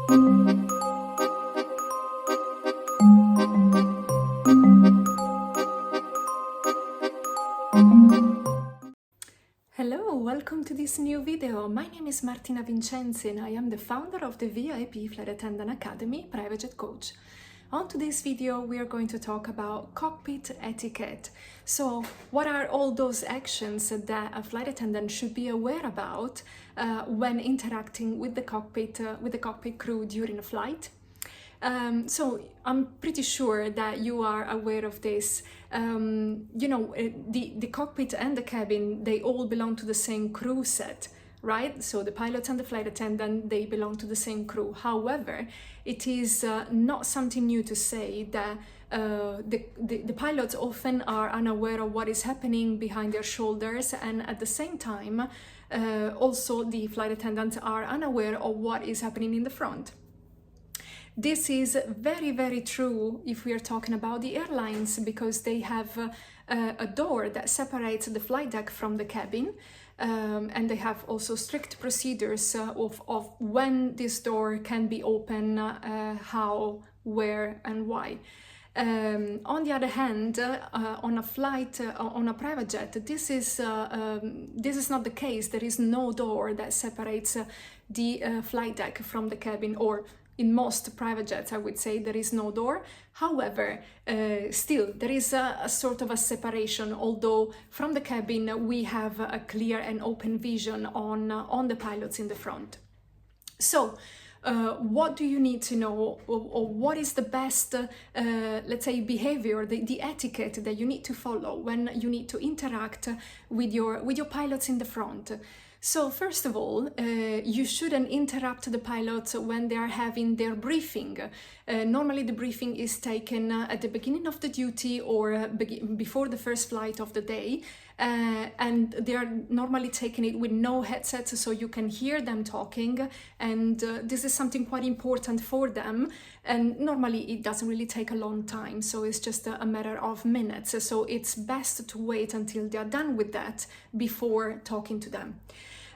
Hello, welcome to this new video. My name is Martina Vincenzi and I am the founder of the VIP Flight Attendant Academy Private Jet Coach. On today's video, we are going to talk about cockpit etiquette. So, what are all those actions that a flight attendant should be aware about when interacting with the cockpit crew during a flight? So I'm pretty sure that you are aware of this. The cockpit and the cabin, they all belong to the same crew set, right? So the pilot and the flight attendant, they belong to the same crew. However, it is not something new to say that the pilots often are unaware of what is happening behind their shoulders, and at the same time, also the flight attendants are unaware of what is happening in the front. This is very, very true if we are talking about the airlines, because they have a door that separates the flight deck from the cabin, and they have also strict procedures of when this door can be open, how, where, and why. On the other hand, on a flight, on a private jet, this is not the case. There is no door that separates the flight deck from the cabin, or in most private jets, I would say there is no door. However, still there is a sort of a separation, although from the cabin we have a clear and open vision on the pilots in the front. So, what do you need to know, or what is the best, let's say, behavior, the etiquette that you need to follow when you need to interact with your pilots in the front? So first of all, you shouldn't interrupt the pilots when they are having their briefing. Normally the briefing is taken at the beginning of the duty or before the first flight of the day, and they are normally taking it with no headsets, so you can hear them talking, and this is something quite important for them, and normally it doesn't really take a long time, so it's just a matter of minutes, so it's best to wait until they are done with that before talking to them.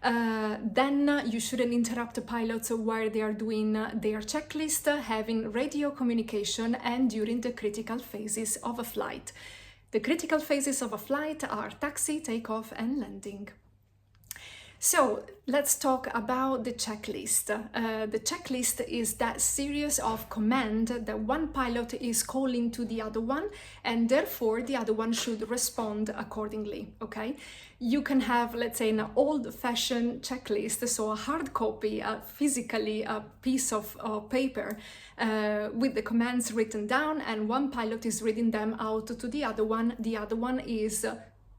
Then you shouldn't interrupt the pilots while they are doing their checklist, having radio communication, and during the critical phases of a flight. The critical phases of a flight are taxi, takeoff, and landing. So let's talk about the checklist. The checklist is that series of commands that one pilot is calling to the other one, and therefore the other one should respond accordingly, okay? You can have, let's say, an old-fashioned checklist, so a hard copy, physically a piece of paper with the commands written down, and one pilot is reading them out to the other one is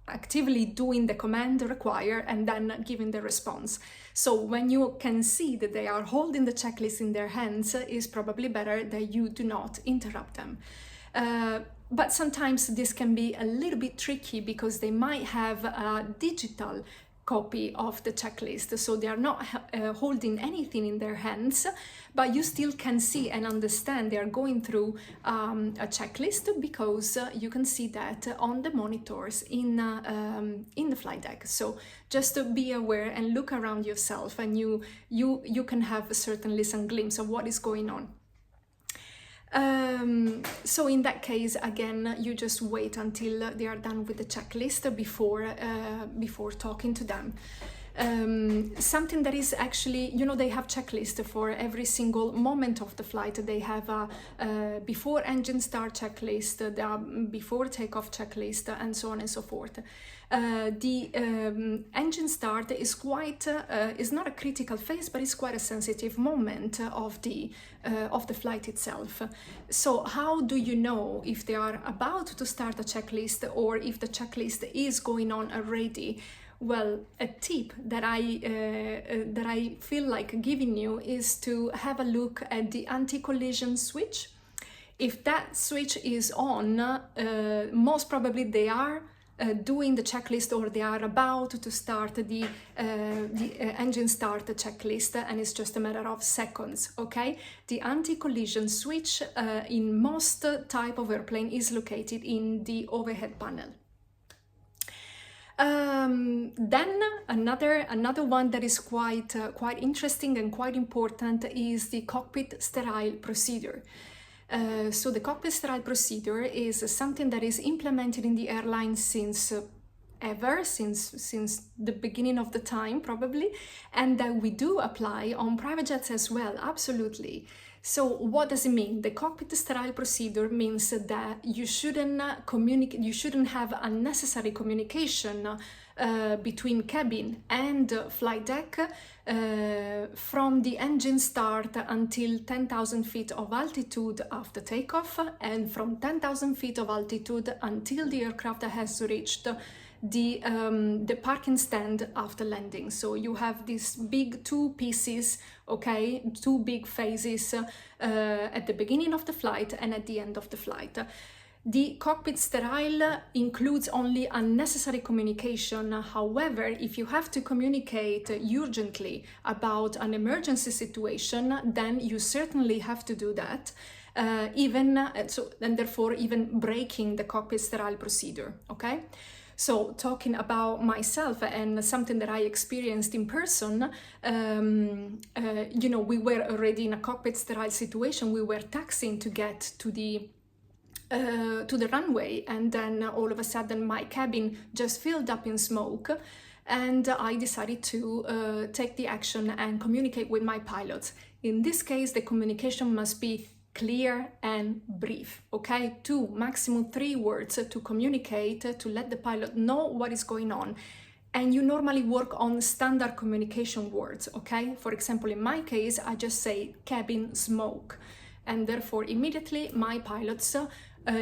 actively doing the command required and then giving the response. So when you can see that they are holding the checklist in their hands, it's probably better that you do not interrupt them. But sometimes this can be a little bit tricky because they might have a digital copy of the checklist, so they are not holding anything in their hands, but you still can see and understand they are going through a checklist, because you can see that on the monitors in the flight deck. So just to be aware and look around yourself, and you can have certainly some glimpse of what is going on. So in that case, again, you just wait until they are done with the checklist before talking to them. Something that is actually, they have checklist for every single moment of the flight. They have a before engine start checklist, the before takeoff checklist, and so on and so forth. The engine start is is not a critical phase, but it's quite a sensitive moment of the flight itself. So how do you know if they are about to start a checklist or if the checklist is going on already? Well, a tip that I feel like giving you is to have a look at the anti-collision switch. If that switch is on, most probably they are doing the checklist, or they are about to start the engine start checklist, and it's just a matter of seconds, okay? The anti-collision switch in most type of airplane is located in the overhead panel. Then another one that is quite interesting and quite important is the cockpit sterile procedure. So the cockpit sterile procedure is something that is implemented in the airline since the beginning of the time, probably, and that we do apply on private jets as well, absolutely. So what does it mean? The cockpit sterile procedure means that you shouldn't have unnecessary communication between cabin and flight deck from the engine start until 10,000 feet of altitude after takeoff, and from 10,000 feet of altitude until the aircraft has reached the parking stand after landing. So you have these big two pieces, okay, two big phases at the beginning of the flight and at the end of the flight. The cockpit sterile includes only unnecessary communication. However, if you have to communicate urgently about an emergency situation, then you certainly have to do that, and therefore even breaking the cockpit sterile procedure, okay? So talking about myself and something that I experienced in person, we were already in a cockpit sterile situation. We were taxiing to get to the runway, and then all of a sudden my cabin just filled up in smoke, and I decided to take the action and communicate with my pilots. In this case, the communication must be clear and brief, okay? 2, maximum 3 words to communicate, to let the pilot know what is going on. And you normally work on standard communication words, okay? For example, in my case, I just say cabin smoke, and therefore immediately my pilots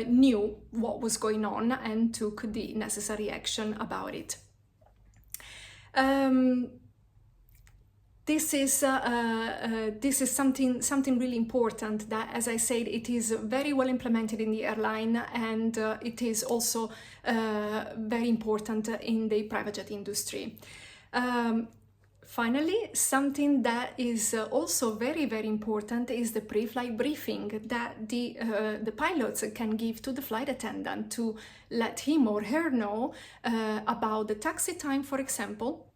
knew what was going on and took the necessary action about it. This is something really important that, as I said, it is very well implemented in the airline, and it is also very important in the private jet industry. Finally, something that is also very, very important is the pre-flight briefing that the pilots can give to the flight attendant to let him or her know about the taxi time, for example.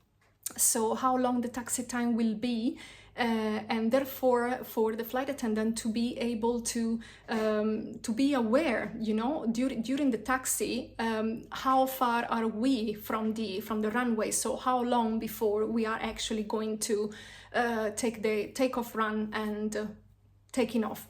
So how long the taxi time will be, and therefore for the flight attendant to be able to be aware, during the taxi, how far are we from the runway? So how long before we are actually going to take the takeoff run and taking off.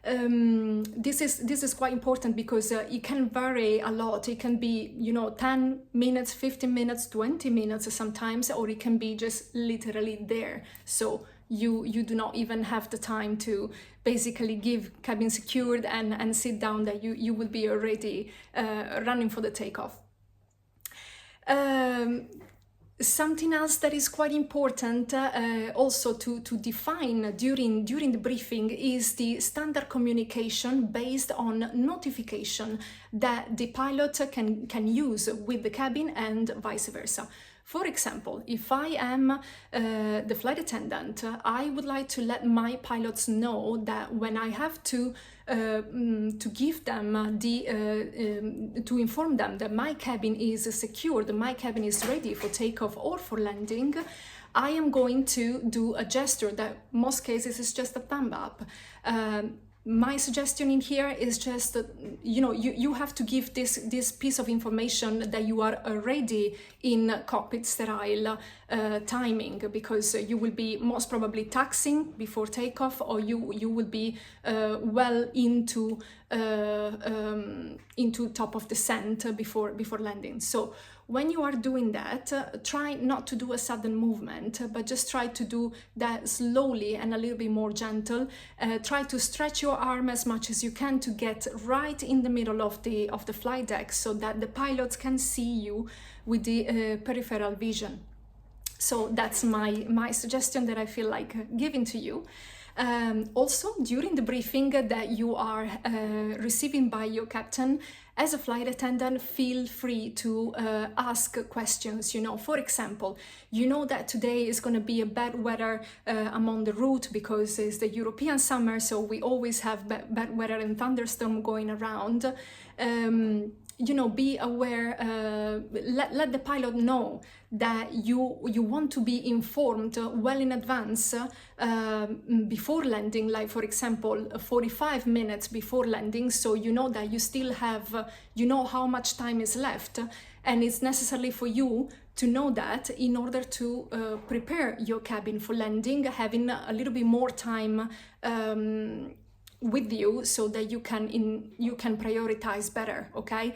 This is quite important because it can vary a lot. It can be 10 minutes, 15 minutes, 20 minutes sometimes, or it can be just literally there. So you do not even have the time to basically give cabin secured and sit down, that you will be already running for the takeoff. Something else that is quite important also to define during the briefing is the standard communication based on notification that the pilot can use with the cabin and vice versa. For example, if I am the flight attendant, I would like to let my pilots know that when I have to give them to inform them that my cabin is secured, my cabin is ready for takeoff or for landing, I am going to do a gesture that most cases is just a thumb up. My suggestion in here is just that, you have to give this piece of information that you are already in cockpit sterile timing, because you will be most probably taxiing before takeoff, or you will be well into top of descent before landing. So when you are doing that, try not to do a sudden movement, but just try to do that slowly and a little bit more gentle. Try to stretch your arm as much as you can to get right in the middle of the flight deck, so that the pilots can see you with the peripheral vision. So that's my suggestion that I feel like giving to you. Also, during the briefing that you are receiving by your captain, as a flight attendant, feel free to ask questions. For example, that today is going to be a bad weather among the route because it's the European summer, so we always have bad weather and thunderstorm going around. be aware, let the pilot know that you want to be informed well in advance before landing, like for example 45 minutes before landing, so you know that you still have, how much time is left, and it's necessary for you to know that in order to prepare your cabin for landing, having a little bit more time with you so that you can prioritize better, okay?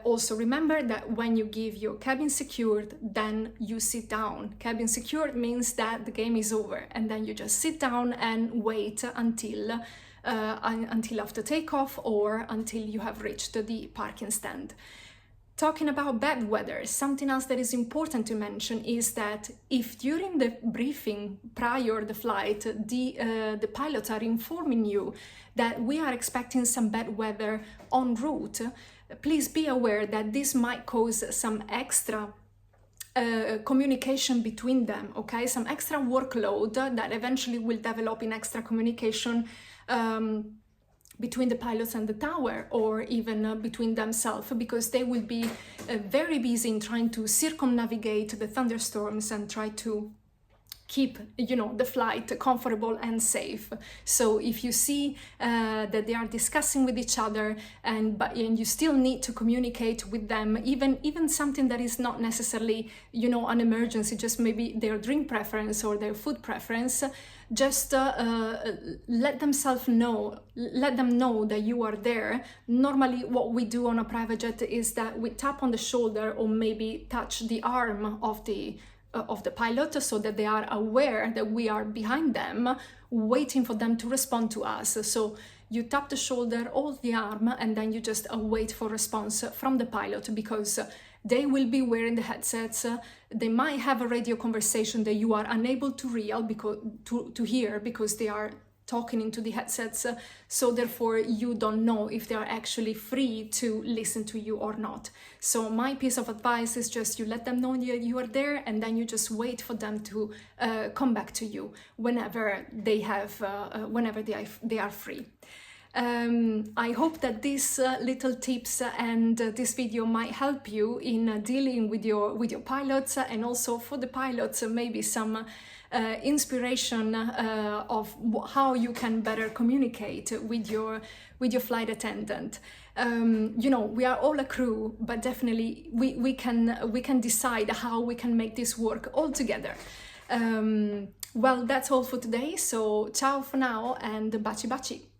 Also remember that when you give your cabin secured, then you sit down. Cabin secured means that the game is over, and then you just sit down and wait until after takeoff or until you have reached the parking stand. Talking about bad weather, something else that is important to mention is that if during the briefing prior the flight, the pilots are informing you that we are expecting some bad weather en route, please be aware that this might cause some extra communication between them, okay? Some extra workload that eventually will develop in extra communication between the pilots and the tower, or even between themselves, because they will be very busy in trying to circumnavigate the thunderstorms and try to keep the flight comfortable and safe. So if you see that they are discussing with each other and you still need to communicate with them, even something that is not necessarily an emergency, just maybe their drink preference or their food preference, just let them know that you are there. Normally what we do on a private jet is that we tap on the shoulder or maybe touch the arm of the pilot, so that they are aware that we are behind them, waiting for them to respond to us. So you tap the shoulder or the arm, and then you just wait for response from the pilot, because they will be wearing the headsets. They might have a radio conversation that you are unable to hear because they are talking into the headsets, so therefore you don't know if they are actually free to listen to you or not. So my piece of advice is just you let them know you are there, and then you just wait for them to come back to you whenever they are free. I hope that these little tips and this video might help you in dealing with your pilots, and also for the pilots maybe some inspiration of how you can better communicate with your flight attendant. We are all a crew, but definitely we can decide how we can make this work all together. Well, that's all for today, so ciao for now and baci baci.